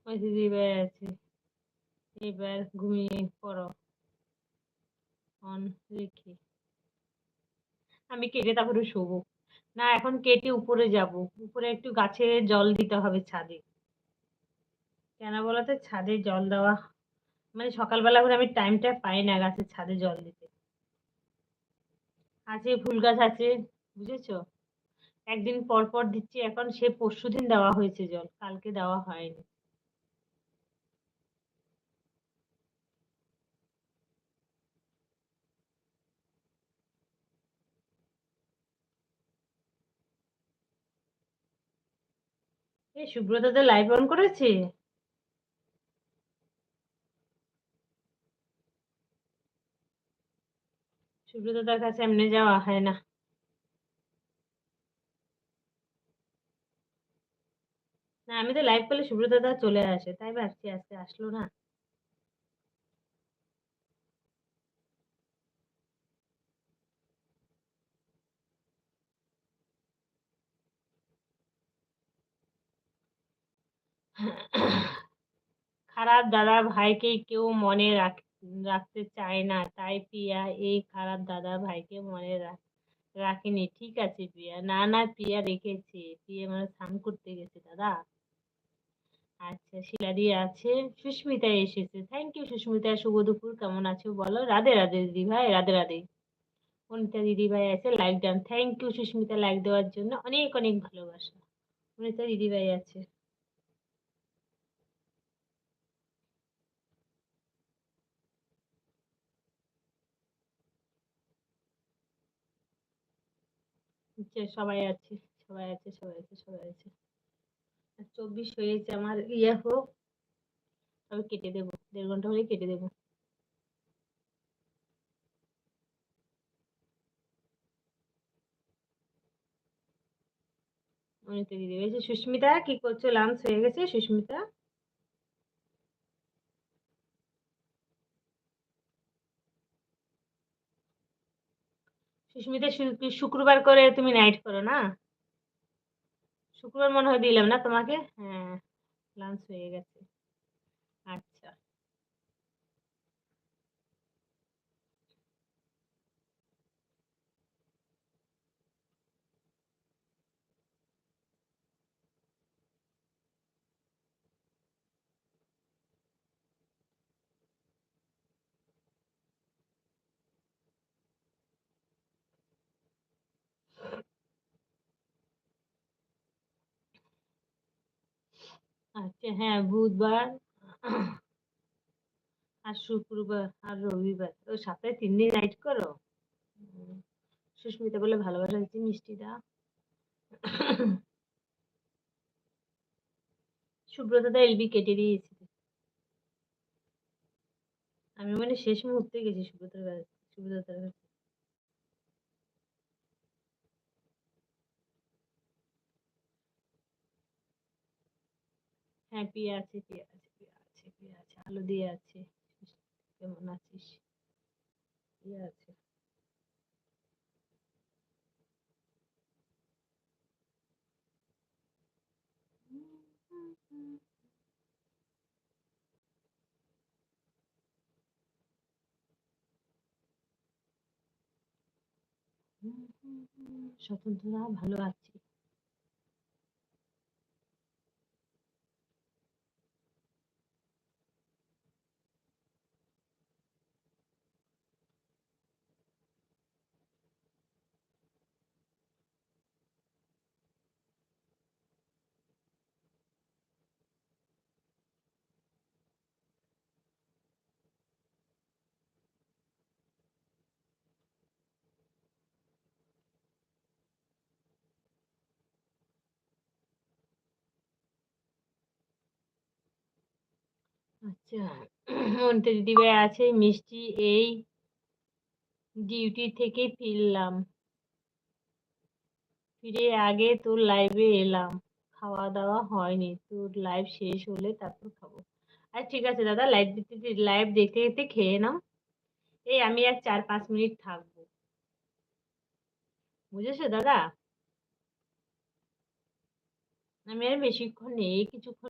ওই দিদি ভাই আছে। এবার ঘুমিয়ে পড়ো। অন রেখে আমি কেটে তারপরে শোবো। না এখন কেটে উপরে যাব। উপরে একটু গাছে জল দিতে হবে ছাদে। কেন বলতো ছাদে জল দেওয়া মানে সকালবেলা করে আমি টাইমটা পাই না গাছের ছাদে জল দিতে। আছে ফুল গাছ আছে, বুঝেছো? একদিন পর পর দিচ্ছি, এখন সে পরশুদিন দেওয়া হয়েছে জল, কালকে দেওয়া হয়নি। এই সুব্রত তো লাইভ অন করেছে। সুব্রতদার কাছে এমনি যাওয়া হয় না। না আমি তো লাইভ করলে সুব্রতদা চলে আসে, তাই ভাবছি আজকে আসলো না। খারাপ দাদা ভাইকে কেউ মনে রাখতে চায় না, তাই প্রিয়া এই খারাপ দাদা ভাইকে মনে রাখেনি। ঠিক আছে প্রিয়া, না না প্রিয়া রেখেছে। প্রিয়া মানে স্নান করতে গেছে দাদা। আচ্ছা শিলাদি আছে। সুস্মিতা এসেছে, থ্যাংক ইউ সুস্মিতা। শুভ দুপুর, কেমন আছো বলো? রাধে রাধে দিদি ভাই, রাধে রাধে। অনিতা দিদি ভাই আছে, like done, thank you Sushmita like দেওয়ার জন্য, অনেক অনেক ভালোবাসা। অনিতা দিদি ভাই আছে। যে সবাই আছে, সবাই আছে, সবাই আছে, সবাই আছে। আর 24 হয়েছে আমার, ইয়ে হোক, তবে কেটে দেবো, 1.5 ঘন্টা হলে কেটে দেবো। অনিতা দিদি ভাই আছে। সুস্মিতা কি করছো? লাঞ্চ হয়ে গেছে সুস্মিতা? সুস্মিতা শুক্রবার করে তুমি নাইট করো না? শুক্রবার মনে হয় দিলাম না তোমাকে। হ্যাঁ, লাঞ্চ হয়ে গেছে। আচ্ছা। আচ্ছা হ্যাঁ, বুধবার আর শুক্রবার আর রবিবার, ও সপ্তাহে 3 দিন নাইট করো? উম, সুস্মিতা বলে ভালোবাসা দিচ্ছি মিষ্টিটা। সুব্রতদা এলবি কেটে দিয়েছে। আমি মানে শেষ মুহূর্তে গেছি সুব্রতর কাছে, সুব্রতদার কাছে। হ্যাঁ পিয়া আছে, পিয়া আছে, পিয়া আছে, পিয়া আছে, আলু দিয়ে আছে। কেমন আছিস? পিয়া আছে। স্বতন্ত্ররা ভালো আছে। আচ্ছা। অনিতা দিদিভাই আছে, মিষ্টি এই ডিউটি থেকে ফিরলাম, ফিরে আগে তোর লাইভে এলাম। খাওয়া দাওয়া হয়নি, তোর লাইভ শেষ হলে তারপর খাবো। আচ্ছা ঠিক আছে দাদা, লাইভ দেখতে দেখতে খেয়ে নাও। এই আমি আর 4-5 মিনিট থাকবো, বুঝেছো দাদা? আমি আর বেশিক্ষণ নেই, কিছুক্ষণ